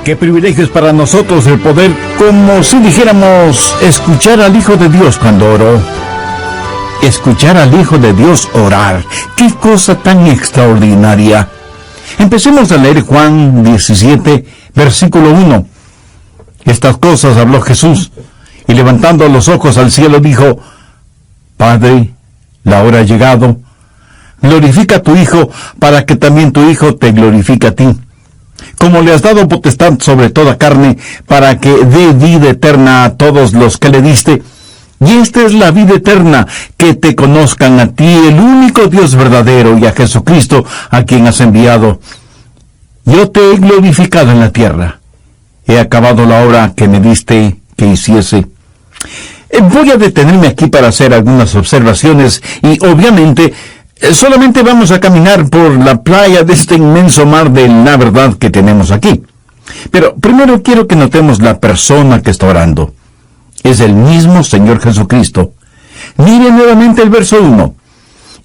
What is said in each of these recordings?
Qué privilegio es para nosotros el poder, como si dijéramos, escuchar al Hijo de Dios cuando oró. Escuchar al Hijo de Dios orar. ¡Qué cosa tan extraordinaria! Empecemos a leer Juan 17, versículo 1. Estas cosas habló Jesús, y levantando los ojos al cielo dijo: Padre, la hora ha llegado. Glorifica a tu Hijo, para que también tu Hijo te glorifique a ti. Como le has dado potestad sobre toda carne, para que dé vida eterna a todos los que le diste. Y esta es la vida eterna, que te conozcan a ti, el único Dios verdadero, y a Jesucristo, a quien has enviado. Yo te he glorificado en la tierra. He acabado la obra que me diste que hiciese. Voy a detenerme aquí para hacer algunas observaciones, y obviamente solamente vamos a caminar por la playa de este inmenso mar de la verdad que tenemos aquí. Pero primero quiero que notemos la persona que está orando. Es el mismo Señor Jesucristo. Mire nuevamente el verso 1.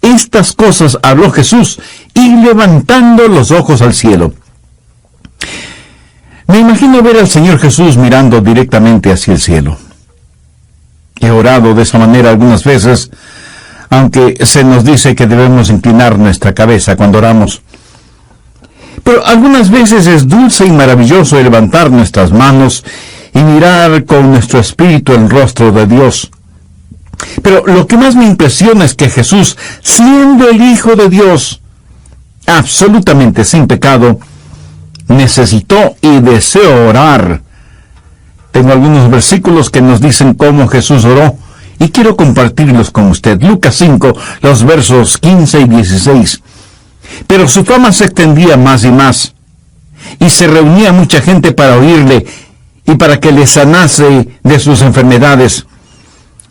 Estas cosas habló Jesús, y levantando los ojos al cielo. Me imagino ver al Señor Jesús mirando directamente hacia el cielo. He orado de esa manera algunas veces, aunque se nos dice que debemos inclinar nuestra cabeza cuando oramos. Pero algunas veces es dulce y maravilloso levantar nuestras manos y mirar con nuestro espíritu el rostro de Dios. Pero lo que más me impresiona es que Jesús, siendo el Hijo de Dios, absolutamente sin pecado, necesitó y deseó orar. Tengo algunos versículos que nos dicen cómo Jesús oró, y quiero compartirlos con usted. Lucas 5, los versos 15 y 16. Pero su fama se extendía más y más, y se reunía mucha gente para oírle, y para que le sanase de sus enfermedades.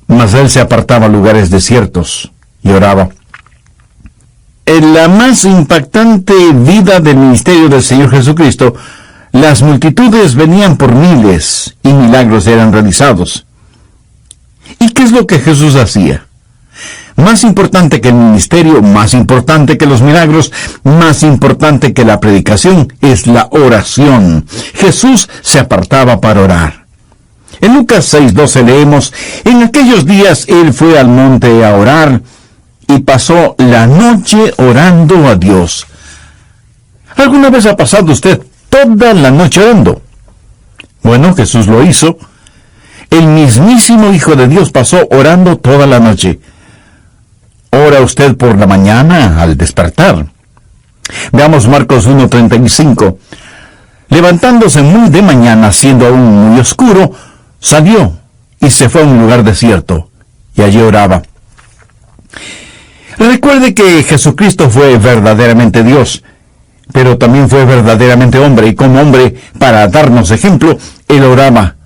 Mas él se apartaba a lugares desiertos, y oraba. En la más impactante vida del ministerio del Señor Jesucristo, las multitudes venían por miles, y milagros eran realizados. ¿Y qué es lo que Jesús hacía? Más importante que el ministerio, más importante que los milagros, más importante que la predicación, es la oración. Jesús se apartaba para orar. En Lucas 6:12 leemos: En aquellos días él fue al monte a orar, y pasó la noche orando a Dios. ¿Alguna vez ha pasado usted toda la noche orando? Bueno, Jesús lo hizo. El mismísimo Hijo de Dios pasó orando toda la noche. ¿Ora usted por la mañana al despertar? Veamos Marcos 1:35. Levantándose muy de mañana, siendo aún muy oscuro, salió y se fue a un lugar desierto, y allí oraba. Recuerde que Jesucristo fue verdaderamente Dios, pero también fue verdaderamente hombre, y como hombre, para darnos ejemplo, él oraba.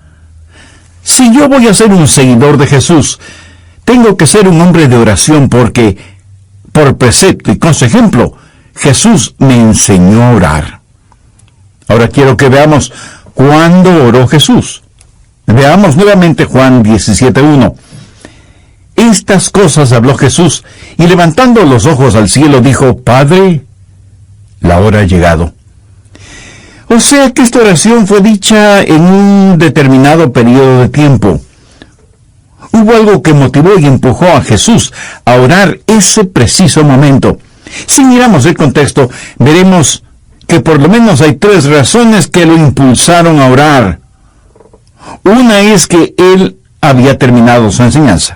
Si yo voy a ser un seguidor de Jesús, tengo que ser un hombre de oración, porque, por precepto y con su ejemplo, Jesús me enseñó a orar. Ahora quiero que veamos cuándo oró Jesús. Veamos nuevamente Juan 17:1. Estas cosas habló Jesús, y levantando los ojos al cielo dijo: Padre, la hora ha llegado. O sea que esta oración fue dicha en un determinado periodo de tiempo. Hubo algo que motivó y empujó a Jesús a orar ese preciso momento. Si miramos el contexto, veremos que por lo menos hay 3 razones que lo impulsaron a orar. Una es que él había terminado su enseñanza.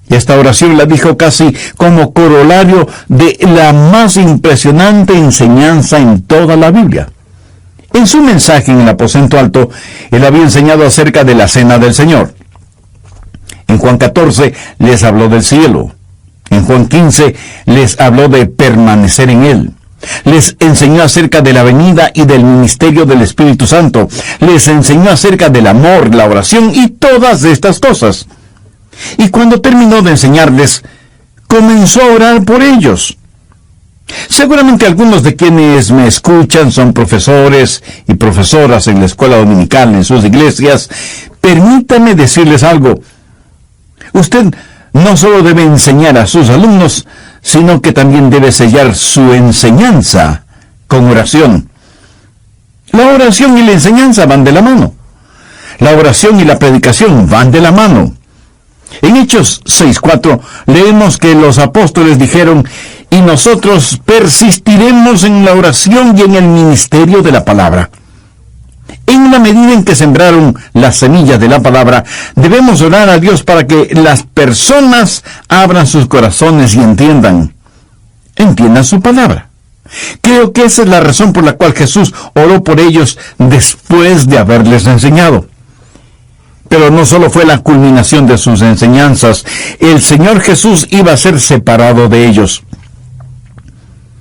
Esta oración la dijo casi como corolario de la más impresionante enseñanza en toda la Biblia. En su mensaje en el aposento alto, él había enseñado acerca de la cena del Señor. En Juan 14 les habló del cielo. En Juan 15 les habló de permanecer en él. Les enseñó acerca de la venida y del ministerio del Espíritu Santo. Les enseñó acerca del amor, la oración y todas estas cosas. Y cuando terminó de enseñarles, comenzó a orar por ellos. Seguramente algunos de quienes me escuchan son profesores y profesoras en la escuela dominical, en sus iglesias. Permítanme decirles algo. Usted no solo debe enseñar a sus alumnos, sino que también debe sellar su enseñanza con oración. La oración y la enseñanza van de la mano. La oración y la predicación van de la mano. En Hechos 6:4 leemos que los apóstoles dijeron: y nosotros persistiremos en la oración y en el ministerio de la palabra. En la medida en que sembraron las semillas de la palabra, debemos orar a Dios para que las personas abran sus corazones y entiendan su palabra. Creo que esa es la razón por la cual Jesús oró por ellos después de haberles enseñado. Pero no solo fue la culminación de sus enseñanzas, el Señor Jesús iba a ser separado de ellos.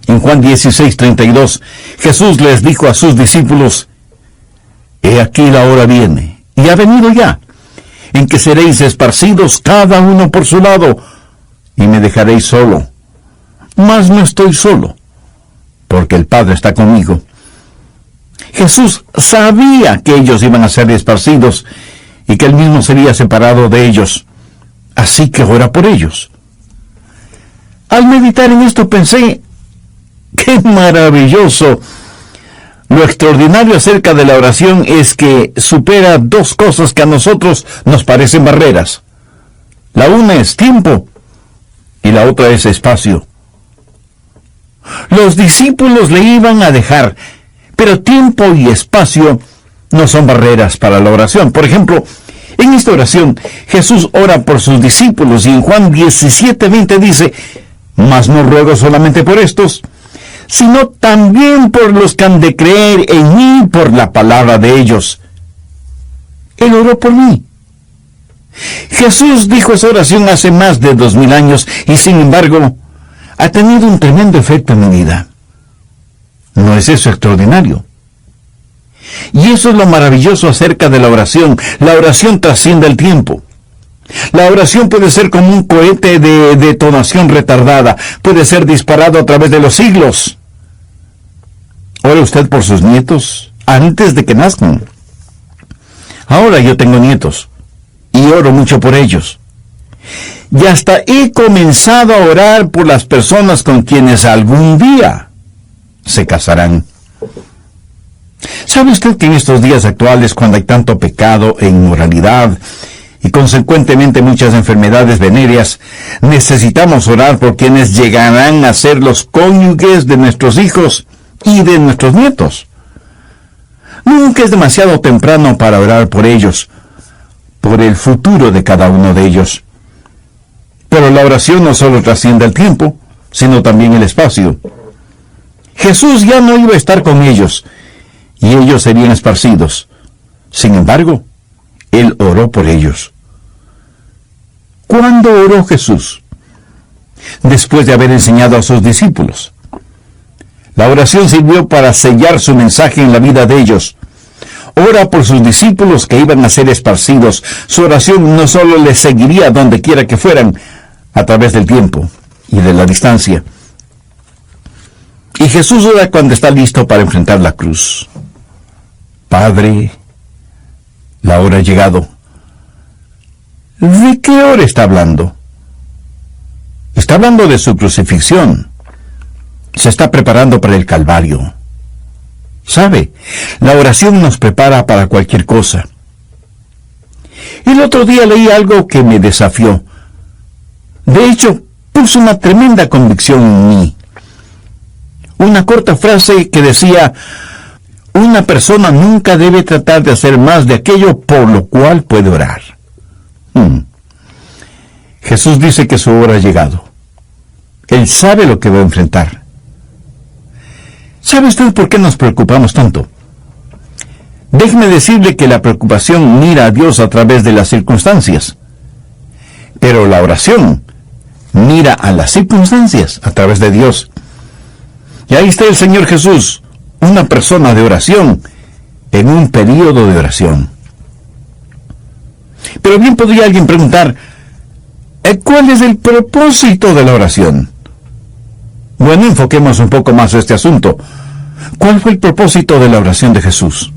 En Juan 16:32, Jesús les dijo a sus discípulos: he aquí la hora viene, y ha venido ya, en que seréis esparcidos cada uno por su lado, y me dejaréis solo. Mas no estoy solo, porque el Padre está conmigo. Jesús sabía que ellos iban a ser esparcidos, y que él mismo sería separado de ellos. Así que ora por ellos. Al meditar en esto pensé: ¡qué maravilloso! Lo extraordinario acerca de la oración es que supera dos cosas que a nosotros nos parecen barreras. La una es tiempo y la otra es espacio. Los discípulos le iban a dejar, pero tiempo y espacio no son barreras para la oración. Por ejemplo, en esta oración Jesús ora por sus discípulos y en Juan 17:20 dice: mas no ruego solamente por estos, sino también por los que han de creer en mí por la palabra de ellos. Él oró por mí. Jesús dijo esa oración hace más de 2000 años y sin embargo ha tenido un tremendo efecto en mi vida. ¿No es eso extraordinario? Y eso es lo maravilloso acerca de la oración. La oración trasciende el tiempo. La oración puede ser como un cohete de detonación retardada. Puede ser disparado a través de los siglos. ¿Ora usted por sus nietos antes de que nazcan? Ahora yo tengo nietos y oro mucho por ellos. Y hasta he comenzado a orar por las personas con quienes algún día se casarán. ¿Sabe usted que en estos días actuales, cuando hay tanto pecado e inmoralidad y consecuentemente muchas enfermedades venéreas, necesitamos orar por quienes llegarán a ser los cónyuges de nuestros hijos y de nuestros nietos? Nunca es demasiado temprano para orar por ellos, por el futuro de cada uno de ellos. Pero la oración no solo trasciende el tiempo, sino también el espacio. Jesús ya no iba a estar con ellos, y ellos serían esparcidos. Sin embargo, Él oró por ellos. ¿Cuándo oró Jesús? Después de haber enseñado a sus discípulos. La oración sirvió para sellar su mensaje en la vida de ellos. Ora por sus discípulos que iban a ser esparcidos. Su oración no solo les seguiría donde quiera que fueran, a través del tiempo y de la distancia. Y Jesús ora cuando está listo para enfrentar la cruz. Padre, la hora ha llegado. ¿De qué hora está hablando? Está hablando de su crucifixión. Se está preparando para el Calvario. ¿Sabe? La oración nos prepara para cualquier cosa. El otro día leí algo que me desafió. De hecho, puso una tremenda convicción en mí. Una corta frase que decía: una persona nunca debe tratar de hacer más de aquello por lo cual puede orar. Jesús dice que su hora ha llegado. Él sabe lo que va a enfrentar. ¿Sabe usted por qué nos preocupamos tanto? Déjeme decirle que la preocupación mira a Dios a través de las circunstancias. Pero la oración mira a las circunstancias a través de Dios. Y ahí está el Señor Jesús, una persona de oración, en un período de oración. Pero bien podría alguien preguntar: ¿cuál es el propósito de la oración? Bueno, enfoquemos un poco más este asunto. ¿Cuál fue el propósito de la oración de Jesús?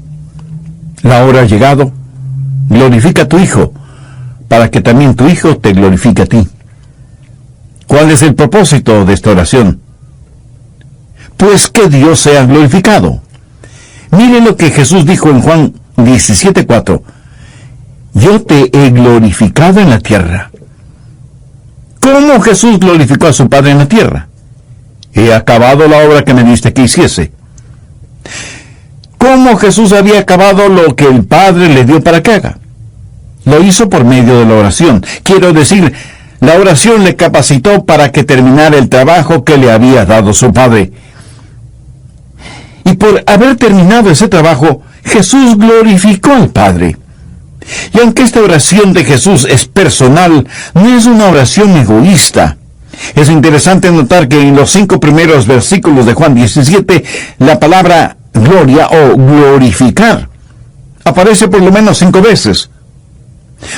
La hora ha llegado. Glorifica a tu Hijo, para que también tu Hijo te glorifique a ti. ¿Cuál es el propósito de esta oración? Pues que Dios sea glorificado. Mire lo que Jesús dijo en Juan 17:4. Yo te he glorificado en la tierra. ¿Cómo Jesús glorificó a su Padre en la tierra? He acabado la obra que me diste que hiciese. ¿Cómo Jesús había acabado lo que el Padre le dio para que haga? Lo hizo por medio de la oración. Quiero decir, la oración le capacitó para que terminara el trabajo que le había dado su Padre. Y por haber terminado ese trabajo, Jesús glorificó al Padre. Y aunque esta oración de Jesús es personal, no es una oración egoísta. Es interesante notar que en los 5 primeros versículos de Juan 17, la palabra gloria o glorificar aparece por lo menos 5 veces.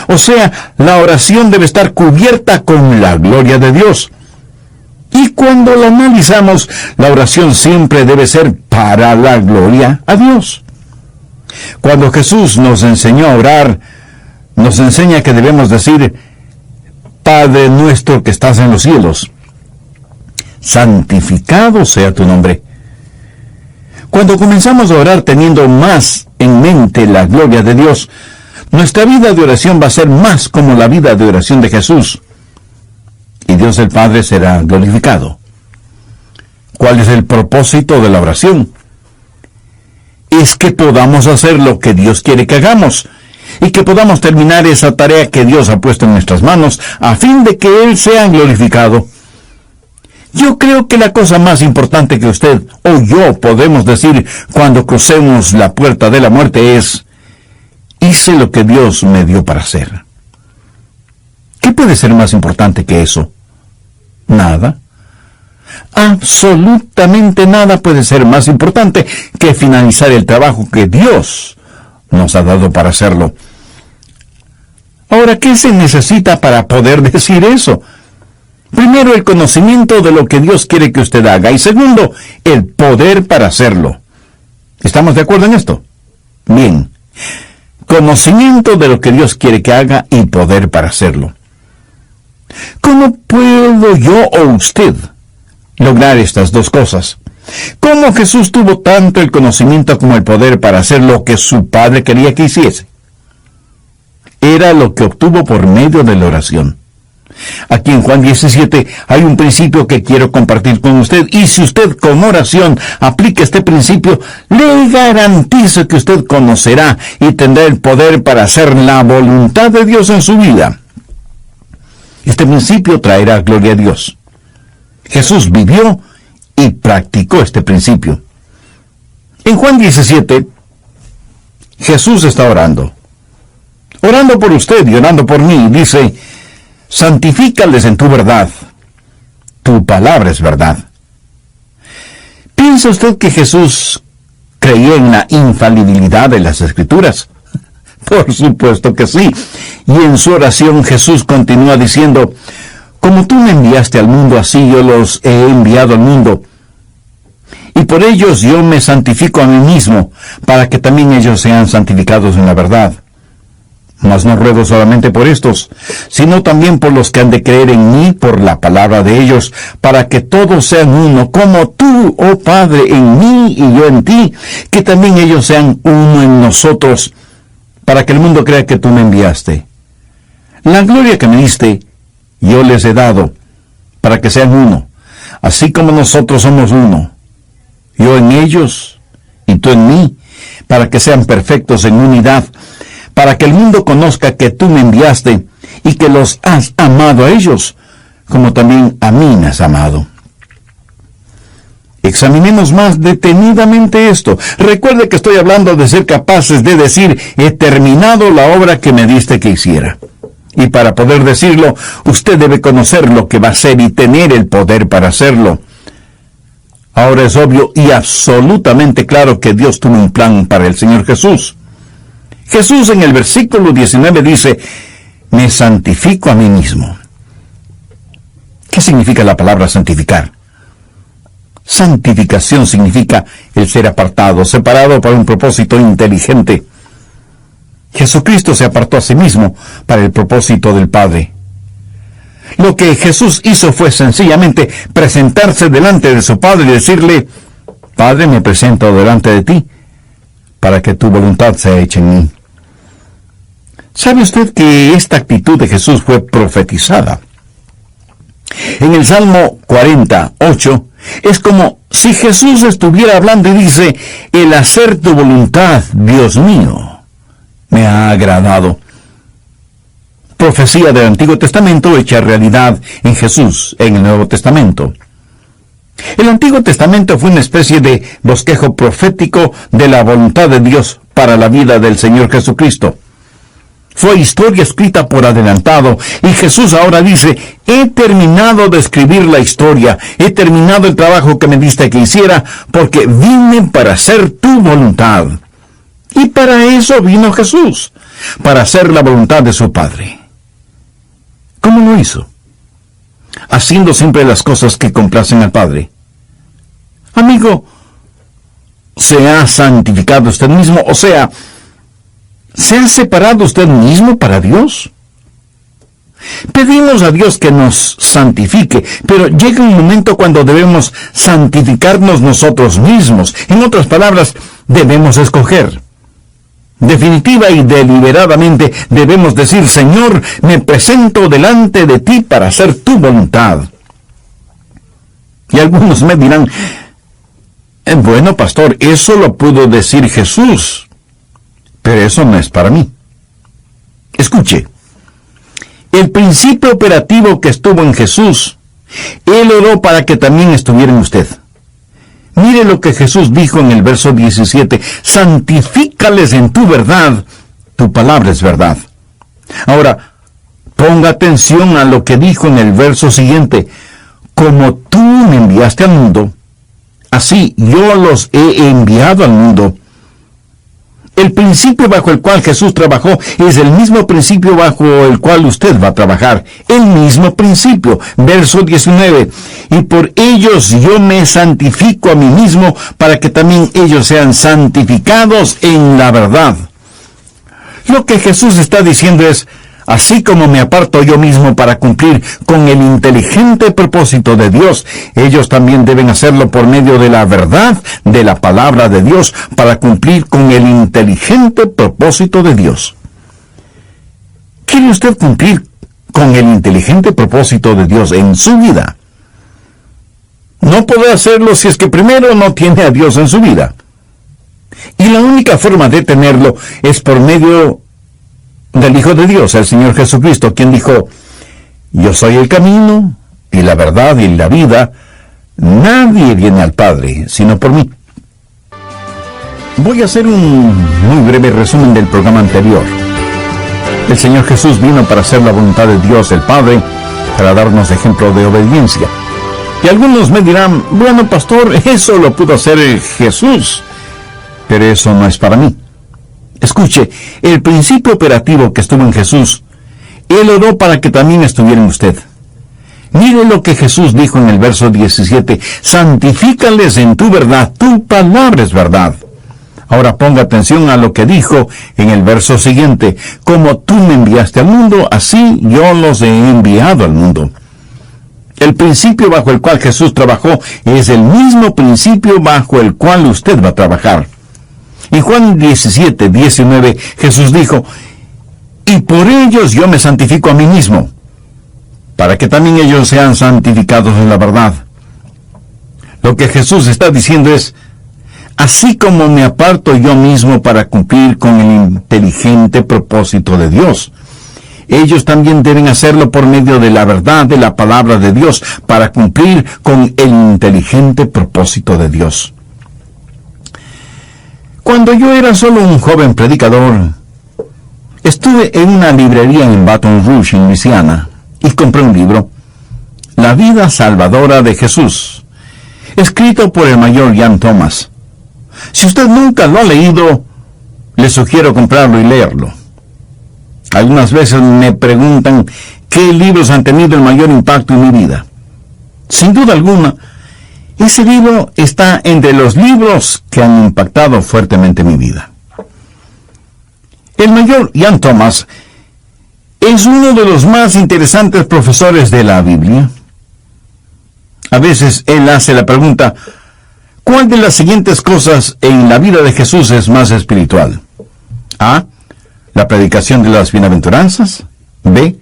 O sea, la oración debe estar cubierta con la gloria de Dios. Y cuando la analizamos, la oración siempre debe ser para la gloria a Dios. Cuando Jesús nos enseñó a orar, nos enseña que debemos decir: Padre nuestro que estás en los cielos, santificado sea tu nombre. Cuando comenzamos a orar teniendo más en mente la gloria de Dios, nuestra vida de oración va a ser más como la vida de oración de Jesús. Y Dios el Padre será glorificado. ¿Cuál es el propósito de la oración? Es que podamos hacer lo que Dios quiere que hagamos, y que podamos terminar esa tarea que Dios ha puesto en nuestras manos, a fin de que Él sea glorificado. Yo creo que la cosa más importante que usted o yo podemos decir cuando crucemos la puerta de la muerte es: hice lo que Dios me dio para hacer. ¿Qué puede ser más importante que eso? Nada. Absolutamente nada puede ser más importante que finalizar el trabajo que Dios nos ha dado para hacerlo. Ahora, ¿qué se necesita para poder decir eso? Primero, el conocimiento de lo que Dios quiere que usted haga. Y segundo, el poder para hacerlo. ¿Estamos de acuerdo en esto? Bien. Conocimiento de lo que Dios quiere que haga y poder para hacerlo. ¿Cómo puedo yo o usted lograr estas dos cosas? ¿Cómo Jesús tuvo tanto el conocimiento como el poder para hacer lo que su Padre quería que hiciese? Era lo que obtuvo por medio de la oración. Aquí en Juan 17 hay un principio que quiero compartir con usted, y si usted con oración aplica este principio, le garantizo que usted conocerá y tendrá el poder para hacer la voluntad de Dios en su vida. Este principio traerá gloria a Dios. Jesús vivió y practicó este principio. En Juan 17, Jesús está orando por usted y orando por mí. Dice: santifícales en tu verdad. Tu palabra es verdad. ¿Piensa usted que Jesús creía en la infalibilidad de las Escrituras? Por supuesto que sí. Y en su oración Jesús continúa diciendo: como tú me enviaste al mundo, así yo los he enviado al mundo. Y por ellos yo me santifico a mí mismo, para que también ellos sean santificados en la verdad. Mas no ruego solamente por estos, sino también por los que han de creer en mí por la palabra de ellos, para que todos sean uno, como tú, oh Padre, en mí y yo en ti, que también ellos sean uno en nosotros, para que el mundo crea que tú me enviaste. La gloria que me diste, yo les he dado, para que sean uno, así como nosotros somos uno, yo en ellos y tú en mí, para que sean perfectos en unidad, para que el mundo conozca que tú me enviaste y que los has amado a ellos, como también a mí me has amado. Examinemos más detenidamente esto. Recuerde que estoy hablando de ser capaces de decir: he terminado la obra que me diste que hiciera. Y para poder decirlo, usted debe conocer lo que va a hacer y tener el poder para hacerlo. Ahora es obvio y absolutamente claro que Dios tuvo un plan para el Señor Jesús. Jesús en el versículo 19 dice: me santifico a mí mismo. ¿Qué significa la palabra santificar? Santificación significa el ser apartado, separado para un propósito inteligente. Jesucristo se apartó a sí mismo para el propósito del Padre. Lo que Jesús hizo fue sencillamente presentarse delante de su Padre y decirle: Padre, me presento delante de ti, para que tu voluntad sea hecha en mí. ¿Sabe usted que esta actitud de Jesús fue profetizada? En el Salmo 48 es como si Jesús estuviera hablando y dice: el hacer tu voluntad, Dios mío, me ha agradado. Profecía del Antiguo Testamento hecha realidad en Jesús en el Nuevo Testamento. El Antiguo Testamento fue una especie de bosquejo profético de la voluntad de Dios para la vida del Señor Jesucristo. Fue historia escrita por adelantado, y Jesús ahora dice: he terminado de escribir la historia, he terminado el trabajo que me diste que hiciera, porque vine para hacer tu voluntad. Y para eso vino Jesús, para hacer la voluntad de su Padre. ¿Cómo lo hizo? Haciendo siempre las cosas que complacen al Padre. Amigo, ¿se ha santificado usted mismo? O sea, ¿se ha separado usted mismo para Dios? Pedimos a Dios que nos santifique, pero llega un momento cuando debemos santificarnos nosotros mismos. En otras palabras, debemos escoger. Definitiva y deliberadamente debemos decir: Señor, me presento delante de ti para hacer tu voluntad. Y algunos me dirán: bueno, pastor, eso lo pudo decir Jesús, pero eso no es para mí. Escuche, el principio operativo que estuvo en Jesús, Él oró para que también estuviera en usted. Mire lo que Jesús dijo en el verso 17: santifícales en tu verdad, tu palabra es verdad. Ahora, ponga atención a lo que dijo en el verso siguiente: como tú me enviaste al mundo, así yo los he enviado al mundo. El principio bajo el cual Jesús trabajó es el mismo principio bajo el cual usted va a trabajar. El mismo principio. Verso 19. Y por ellos yo me santifico a mí mismo, para que también ellos sean santificados en la verdad. Lo que Jesús está diciendo es: así como me aparto yo mismo para cumplir con el inteligente propósito de Dios, ellos también deben hacerlo por medio de la verdad de la palabra de Dios, para cumplir con el inteligente propósito de Dios. ¿Quiere usted cumplir con el inteligente propósito de Dios en su vida? No puede hacerlo si es que primero no tiene a Dios en su vida. Y la única forma de tenerlo es por medio del Hijo de Dios, el Señor Jesucristo, quien dijo: yo soy el camino, y la verdad, y la vida. Nadie viene al Padre, sino por mí. Voy a hacer un muy breve resumen del programa anterior. El Señor Jesús vino para hacer la voluntad de Dios, el Padre, para darnos ejemplo de obediencia. Y algunos me dirán: bueno, pastor, eso lo pudo hacer Jesús, pero eso no es para mí. Escuche, el principio operativo que estuvo en Jesús, Él oró para que también estuviera en usted. Mire lo que Jesús dijo en el verso 17: santifícales en tu verdad, tu palabra es verdad. Ahora ponga atención a lo que dijo en el verso siguiente: como tú me enviaste al mundo, así yo los he enviado al mundo. El principio bajo el cual Jesús trabajó es el mismo principio bajo el cual usted va a trabajar. En Juan 17, 19, Jesús dijo: y por ellos yo me santifico a mí mismo, para que también ellos sean santificados en la verdad. Lo que Jesús está diciendo es: así como me aparto yo mismo para cumplir con el inteligente propósito de Dios, ellos también deben hacerlo por medio de la verdad de la palabra de Dios, para cumplir con el inteligente propósito de Dios. Cuando yo era solo un joven predicador, estuve en una librería en Baton Rouge, en Luisiana, y compré un libro, La vida salvadora de Jesús, escrito por el mayor Ian Thomas. Si usted nunca lo ha leído, le sugiero comprarlo y leerlo. Algunas veces me preguntan qué libros han tenido el mayor impacto en mi vida. Sin duda alguna, ese libro está entre los libros que han impactado fuertemente mi vida. El mayor Ian Thomas es uno de los más interesantes profesores de la Biblia. A veces él hace la pregunta: ¿Cuál de las siguientes cosas en la vida de Jesús es más espiritual? A. La predicación de las bienaventuranzas. B.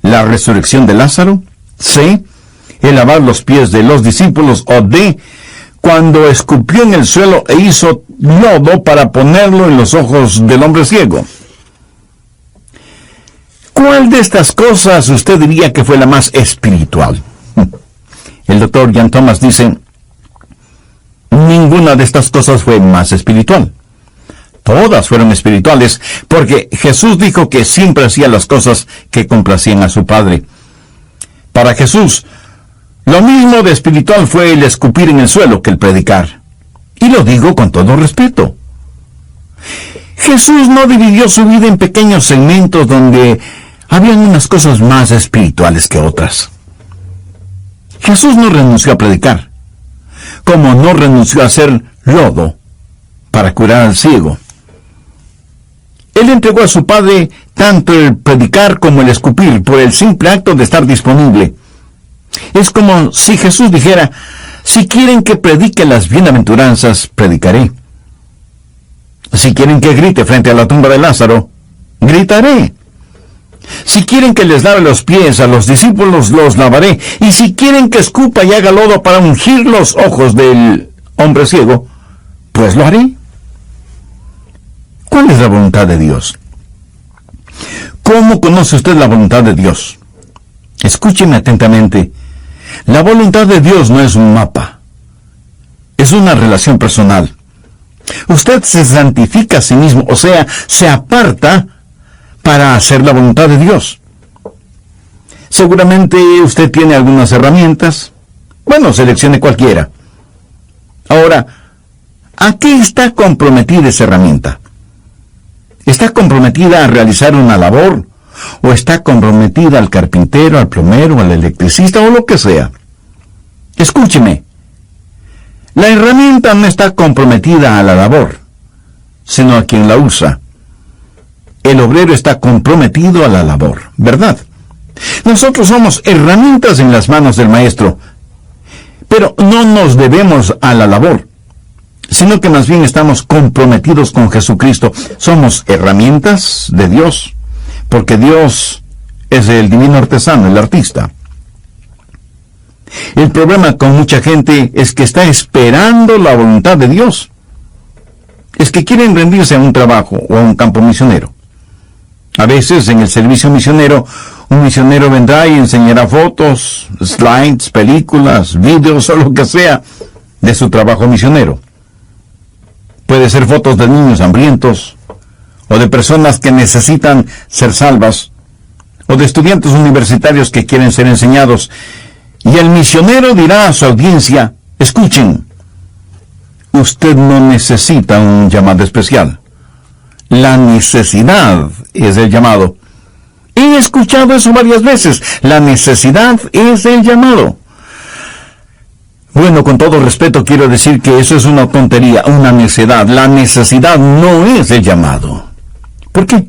La resurrección de Lázaro. C. El lavar los pies de los discípulos. O D. Cuando escupió en el suelo e hizo lodo para ponerlo en los ojos del hombre ciego. ¿Cuál de estas cosas usted diría que fue la más espiritual? El doctor Jan Thomas dice: ninguna de estas cosas fue más espiritual. Todas fueron espirituales, porque Jesús dijo que siempre hacía las cosas que complacían a su Padre. Para Jesús, lo mismo de espiritual fue el escupir en el suelo que el predicar. Y lo digo con todo respeto. Jesús no dividió su vida en pequeños segmentos donde habían unas cosas más espirituales que otras. Jesús no renunció a predicar, como no renunció a hacer lodo para curar al ciego. Él entregó a su Padre tanto el predicar como el escupir por el simple acto de estar disponible. Es como si Jesús dijera: si quieren que predique las bienaventuranzas, predicaré. Si quieren que grite frente a la tumba de Lázaro, gritaré. Si quieren que les lave los pies a los discípulos, los lavaré. Y si quieren que escupa y haga lodo para ungir los ojos del hombre ciego, pues lo haré. ¿Cuál es la voluntad de Dios? ¿Cómo conoce usted la voluntad de Dios? Escúcheme atentamente. La voluntad de Dios no es un mapa. Es una relación personal. Usted se santifica a sí mismo, o sea, se aparta para hacer la voluntad de Dios. Seguramente usted tiene algunas herramientas. Bueno, seleccione cualquiera. Ahora, ¿a qué está comprometida esa herramienta? ¿Está comprometida a realizar una labor? ¿O está comprometida al carpintero, al plomero, al electricista o lo que sea? Escúcheme. La herramienta no está comprometida a la labor, sino a quien la usa. El obrero está comprometido a la labor, ¿verdad? Nosotros somos herramientas en las manos del maestro, pero no nos debemos a la labor, sino que más bien estamos comprometidos con Jesucristo. Somos herramientas de Dios, porque Dios es el divino artesano, el artista. El problema con mucha gente es que está esperando la voluntad de Dios. Es que quieren rendirse a un trabajo o a un campo misionero. A veces en el servicio misionero, un misionero vendrá y enseñará fotos, slides, películas, videos o lo que sea de su trabajo misionero. Puede ser fotos de niños hambrientos, o de personas que necesitan ser salvas, o de estudiantes universitarios que quieren ser enseñados. Y el misionero dirá a su audiencia: escuchen, usted no necesita un llamado especial. La necesidad es el llamado. He escuchado eso varias veces. La necesidad es el llamado. Bueno, con todo respeto quiero decir que eso es una tontería, una necedad. La necesidad no es el llamado. ¿Por qué?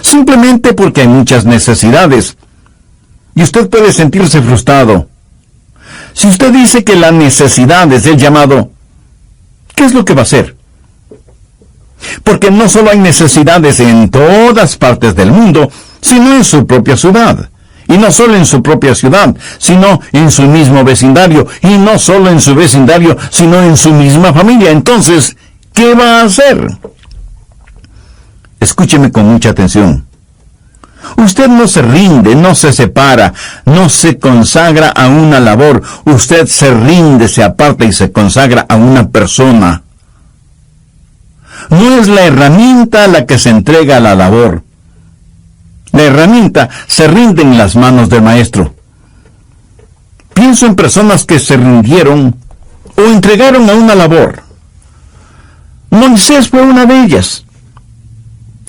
Simplemente porque hay muchas necesidades. Y usted puede sentirse frustrado. Si usted dice que la necesidad es el llamado, ¿qué es lo que va a hacer? Porque no solo hay necesidades en todas partes del mundo, sino en su propia ciudad. Y no solo en su propia ciudad, sino en su mismo vecindario. Y no solo en su vecindario, sino en su misma familia. Entonces, ¿qué va a hacer? Escúcheme con mucha atención. Usted no se rinde, no se separa, no se consagra a una labor. Usted se rinde, se aparta y se consagra a una persona. No es la herramienta la que se entrega a la labor. La herramienta se rinde en las manos del maestro. Pienso en personas que se rindieron o entregaron a una labor. Moisés fue una de ellas.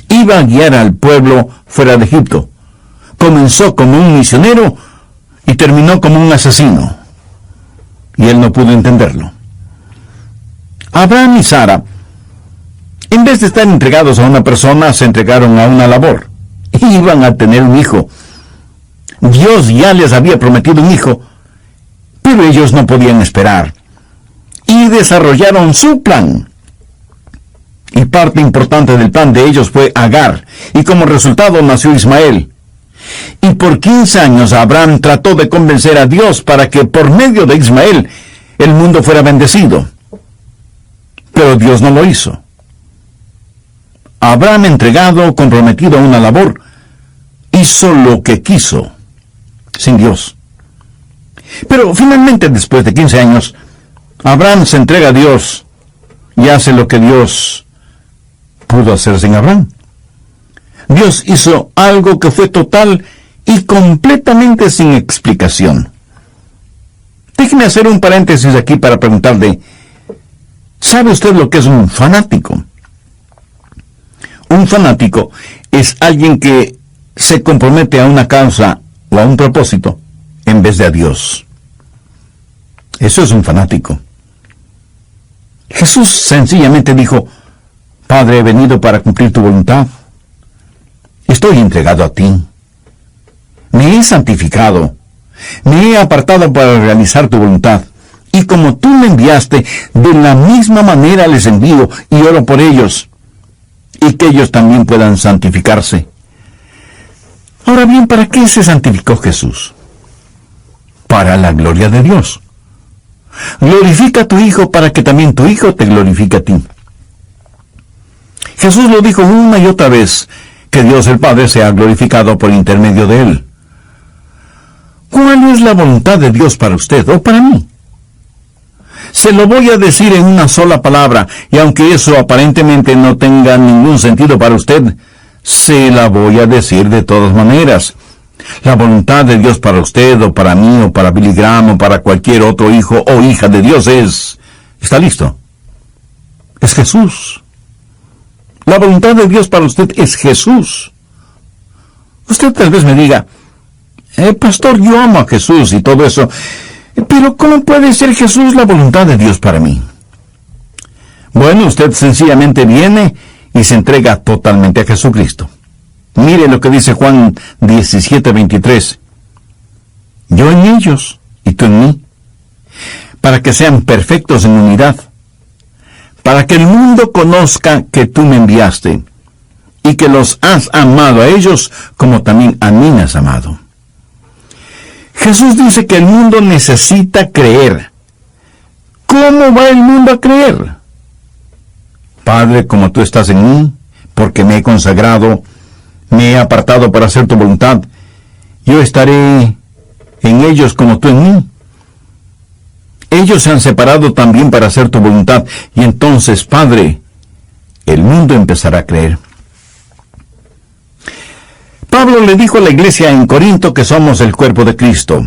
Iba a guiar al pueblo fuera de Egipto. Comenzó como un misionero y terminó como un asesino. Y él no pudo entenderlo. Abraham y Sara, en vez de estar entregados a una persona, se entregaron a una labor. Iban a tener un hijo. Dios ya les había prometido un hijo, pero ellos no podían esperar. Y y desarrollaron su plan. Y parte importante del plan de ellos fue Agar, y como resultado nació Ismael. Y por 15 años Abraham trató de convencer a Dios para que por medio de Ismael el mundo fuera bendecido. Pero Dios no lo hizo. Abraham, entregado, comprometido a una labor, hizo lo que quiso, sin Dios. Pero finalmente, después de 15 años, Abraham se entrega a Dios y hace lo que Dios pudo hacer sin Abraham. Dios hizo algo que fue total y completamente sin explicación. Déjeme hacer un paréntesis aquí para preguntarle, ¿sabe usted lo que es un fanático? Un fanático es alguien que se compromete a una causa o a un propósito en vez de a Dios. Eso es un fanático. Jesús sencillamente dijo, Padre, he venido para cumplir tu voluntad. Estoy entregado a ti. Me he santificado. Me he apartado para realizar tu voluntad. Y como tú me enviaste, de la misma manera les envío y oro por ellos. Y que ellos también puedan santificarse. Ahora bien, ¿para qué se santificó Jesús? Para la gloria de Dios. Glorifica a tu Hijo para que también tu Hijo te glorifique a ti. Jesús lo dijo una y otra vez, que Dios el Padre sea glorificado por intermedio de Él. ¿Cuál es la voluntad de Dios para usted o para mí? Se lo voy a decir en una sola palabra, y aunque eso aparentemente no tenga ningún sentido para usted, se la voy a decir de todas maneras. La voluntad de Dios para usted, o para mí, o para Billy Graham, o para cualquier otro hijo o hija de Dios es... ¿Está listo? Es Jesús. La voluntad de Dios para usted es Jesús. Usted tal vez me diga, pastor, yo amo a Jesús y todo eso, pero ¿cómo puede ser Jesús la voluntad de Dios para mí? Bueno, usted sencillamente viene y se entrega totalmente a Jesucristo. Mire lo que dice Juan 17:23. Yo en ellos y tú en mí, para que sean perfectos en unidad, para que el mundo conozca que tú me enviaste y que los has amado a ellos como también a mí me has amado. Jesús dice que el mundo necesita creer. ¿Cómo va el mundo a creer? Padre, como tú estás en mí, porque me he consagrado, me he apartado para hacer tu voluntad, yo estaré en ellos como tú en mí. Ellos se han separado también para hacer tu voluntad, y entonces, Padre, el mundo empezará a creer. Pablo le dijo a la iglesia en Corinto que somos el cuerpo de Cristo,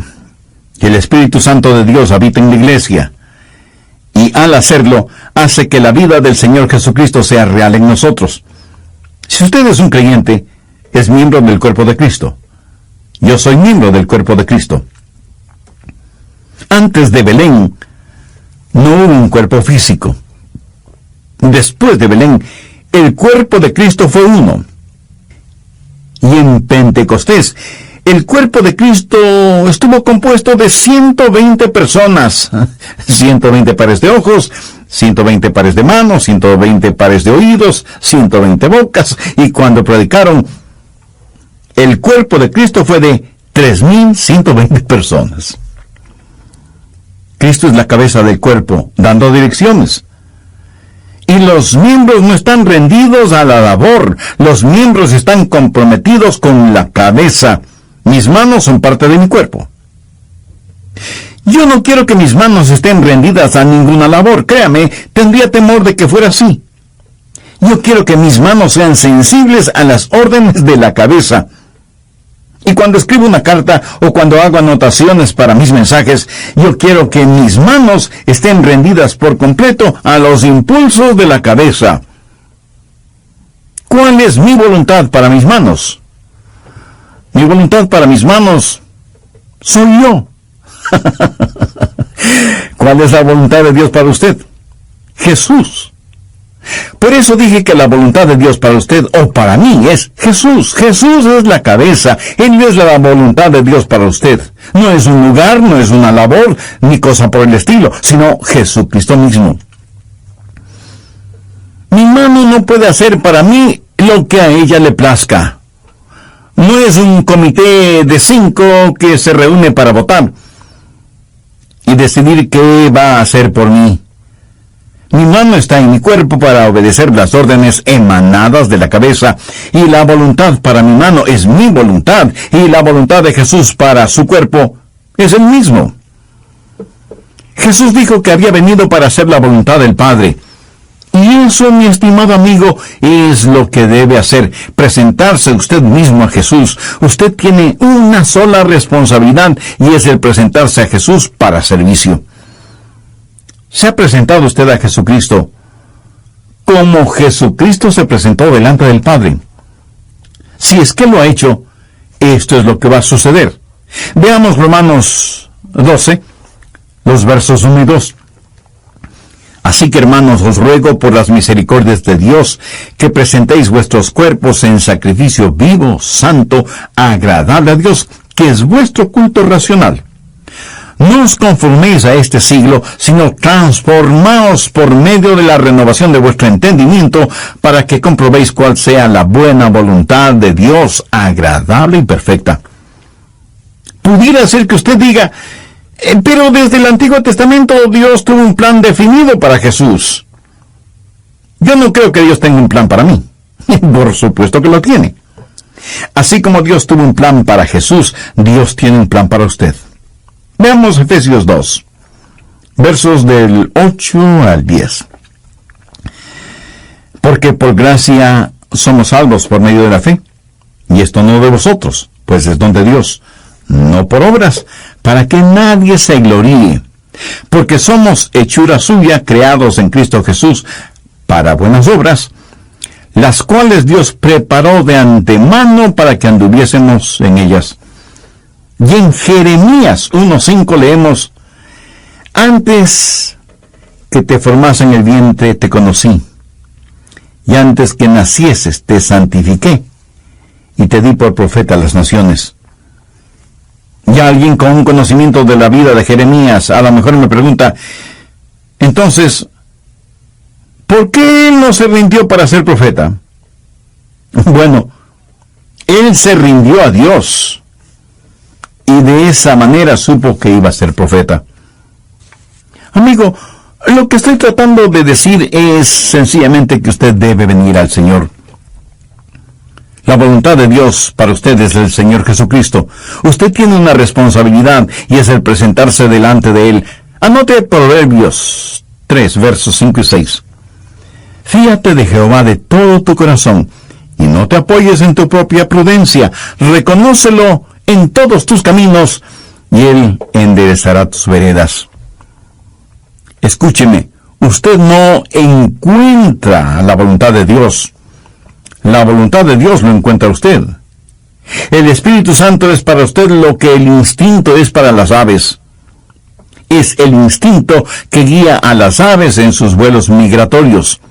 que el Espíritu Santo de Dios habita en la iglesia, y al hacerlo, hace que la vida del Señor Jesucristo sea real en nosotros. Si usted es un creyente, es miembro del cuerpo de Cristo. Yo soy miembro del cuerpo de Cristo. Antes de Belén, no hubo un cuerpo físico. Después de Belén, el cuerpo de Cristo fue uno. Y en Pentecostés, el cuerpo de Cristo estuvo compuesto de 120 personas. 120 pares de ojos, 120 pares de manos, 120 pares de oídos, 120 bocas. Y cuando predicaron, el cuerpo de Cristo fue de 3.120 personas. Cristo es la cabeza del cuerpo, dando direcciones. Y los miembros no están rendidos a la labor. Los miembros están comprometidos con la cabeza. Mis manos son parte de mi cuerpo. Yo no quiero que mis manos estén rendidas a ninguna labor. Créame, tendría temor de que fuera así. Yo quiero que mis manos sean sensibles a las órdenes de la cabeza. Y cuando escribo una carta o cuando hago anotaciones para mis mensajes, yo quiero que mis manos estén rendidas por completo a los impulsos de la cabeza. ¿Cuál es mi voluntad para mis manos? Mi voluntad para mis manos soy yo. ¿Cuál es la voluntad de Dios para usted? Jesús. Por eso dije que la voluntad de Dios para usted o para mí es Jesús. Jesús es la cabeza. Él es la voluntad de Dios para usted. No es un lugar, no es una labor, ni cosa por el estilo, sino Jesucristo mismo. Mi mano no puede hacer para mí lo que a ella le plazca. No es un comité de 5 que se reúne para votar y decidir qué va a hacer por mí. Mi mano está en mi cuerpo para obedecer las órdenes emanadas de la cabeza, y la voluntad para mi mano es mi voluntad, y la voluntad de Jesús para su cuerpo es el mismo. Jesús dijo que había venido para hacer la voluntad del Padre. Y eso, mi estimado amigo, es lo que debe hacer, presentarse usted mismo a Jesús. Usted tiene una sola responsabilidad, y es el presentarse a Jesús para servicio. ¿Se ha presentado usted a Jesucristo como Jesucristo se presentó delante del Padre? Si es que lo ha hecho, esto es lo que va a suceder. Veamos Romanos 12, los versos 1 y 2. Así que, hermanos, os ruego por las misericordias de Dios que presentéis vuestros cuerpos en sacrificio vivo, santo, agradable a Dios, que es vuestro culto racional. No os conforméis a este siglo, sino transformaos por medio de la renovación de vuestro entendimiento, para que comprobéis cuál sea la buena voluntad de Dios, agradable y perfecta. Pudiera ser que usted diga, pero desde el Antiguo Testamento Dios tuvo un plan definido para Jesús. Yo no creo que Dios tenga un plan para mí. Por supuesto que lo tiene. Así como Dios tuvo un plan para Jesús, Dios tiene un plan para usted. Veamos Efesios 2, versos del 8 al 10. Porque por gracia somos salvos por medio de la fe, y esto no de vosotros, pues es don de Dios, no por obras, para que nadie se gloríe, porque somos hechura suya, creados en Cristo Jesús, para buenas obras, las cuales Dios preparó de antemano para que anduviésemos en ellas. Y en Jeremías 1:5 leemos, antes que te formase en el vientre te conocí, y antes que nacieses te santifiqué, y te di por profeta a las naciones. Y alguien con un conocimiento de la vida de Jeremías a lo mejor me pregunta, entonces, ¿por qué él no se rindió para ser profeta? Bueno, él se rindió a Dios, y de esa manera supo que iba a ser profeta. Amigo, lo que estoy tratando de decir es sencillamente que usted debe venir al Señor. La voluntad de Dios para usted es el Señor Jesucristo. Usted tiene una responsabilidad, y es el presentarse delante de Él. Anote Proverbios 3, versos 5 y 6. Fíate de Jehová de todo tu corazón, y no te apoyes en tu propia prudencia. Reconócelo en todos tus caminos, y Él enderezará tus veredas. Escúcheme, usted no encuentra la voluntad de Dios. La voluntad de Dios lo encuentra usted. El Espíritu Santo es para usted lo que el instinto es para las aves. Es el instinto que guía a las aves en sus vuelos migratorios.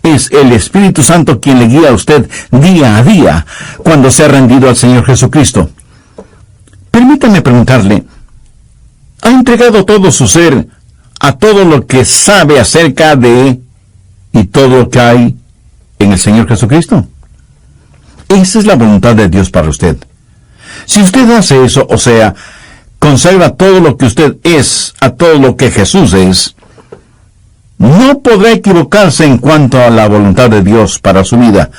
Es el Espíritu Santo quien le guía a usted día a día cuando se ha rendido al Señor Jesucristo. Permítame preguntarle, ¿ha entregado todo su ser a todo lo que sabe acerca de y todo lo que hay en el Señor Jesucristo? Esa es la voluntad de Dios para usted. Si usted hace eso, o sea, consagra todo lo que usted es a todo lo que Jesús es, no podrá equivocarse en cuanto a la voluntad de Dios para su vida.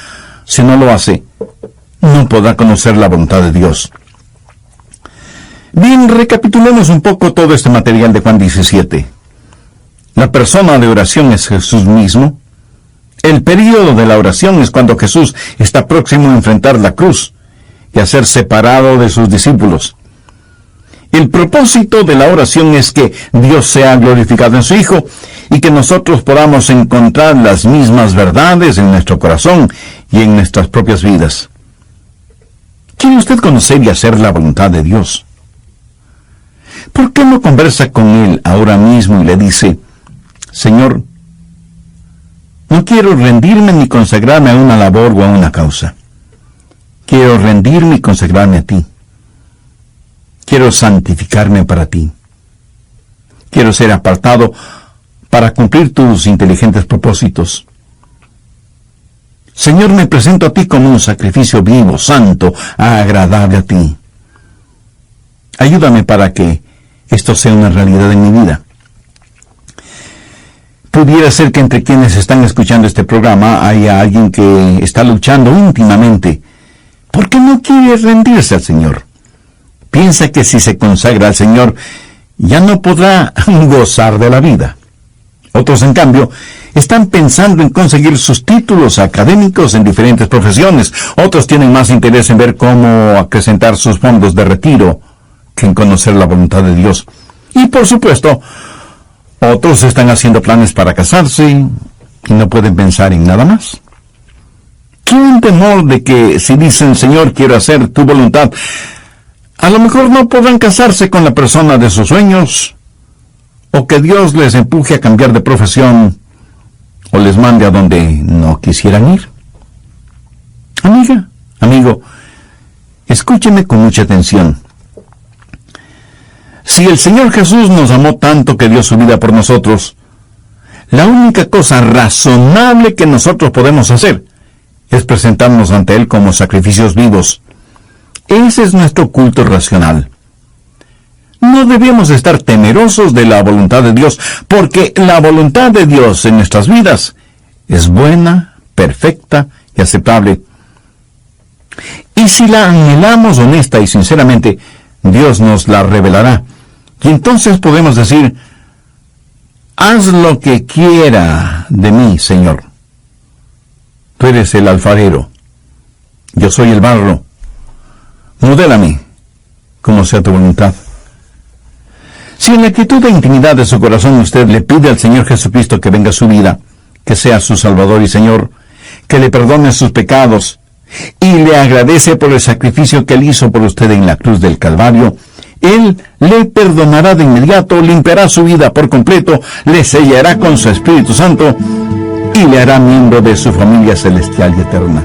Si no lo hace, no podrá conocer la voluntad de Dios. Bien, recapitulemos un poco todo este material de Juan 17. La persona de oración es Jesús mismo. El período de la oración es cuando Jesús está próximo a enfrentar la cruz y a ser separado de sus discípulos. El propósito de la oración es que Dios sea glorificado en su Hijo y que nosotros podamos encontrar las mismas verdades en nuestro corazón y en nuestras propias vidas. ¿Quiere usted conocer y hacer la voluntad de Dios? ¿Por qué no conversa con Él ahora mismo y le dice, Señor, No quiero rendirme ni consagrarme a una labor o a una causa. Quiero rendirme y consagrarme a ti. Quiero santificarme para ti. Quiero ser apartado para cumplir tus inteligentes propósitos. Señor, me presento a ti como un sacrificio vivo, santo, agradable a ti. Ayúdame para que esto sea una realidad en mi vida. Pudiera ser que entre quienes están escuchando este programa haya alguien que está luchando íntimamente porque no quiere rendirse al Señor. Piensa que si se consagra al Señor ya no podrá gozar de la vida. Otros, en cambio, están pensando en conseguir sus títulos académicos en diferentes profesiones. Otros tienen más interés en ver cómo acrecentar sus fondos de retiro que en conocer la voluntad de Dios. Y por supuesto, otros están haciendo planes para casarse y no pueden pensar en nada más. Tienen temor de que si dicen, Señor, quiero hacer tu voluntad, a lo mejor no podrán casarse con la persona de sus sueños, o que Dios les empuje a cambiar de profesión, o les mande a donde no quisieran ir. Amiga, amigo, escúcheme con mucha atención. Si el Señor Jesús nos amó tanto que dio su vida por nosotros, la única cosa razonable que nosotros podemos hacer es presentarnos ante Él como sacrificios vivos. Ese es nuestro culto racional. No debemos estar temerosos de la voluntad de Dios, porque la voluntad de Dios en nuestras vidas es buena, perfecta y aceptable. Y si la anhelamos honesta y sinceramente, Dios nos la revelará. Y entonces podemos decir, haz lo que quiera de mí, Señor. Tú eres el alfarero, yo soy el barro. Modélame como sea tu voluntad. Si en la quietud e intimidad de su corazón usted le pide al Señor Jesucristo que venga a su vida, que sea su Salvador y Señor, que le perdone sus pecados, y le agradece por el sacrificio que Él hizo por usted en la cruz del Calvario, Él le perdonará de inmediato, limpiará su vida por completo, le sellará con su Espíritu Santo y le hará miembro de su familia celestial y eterna.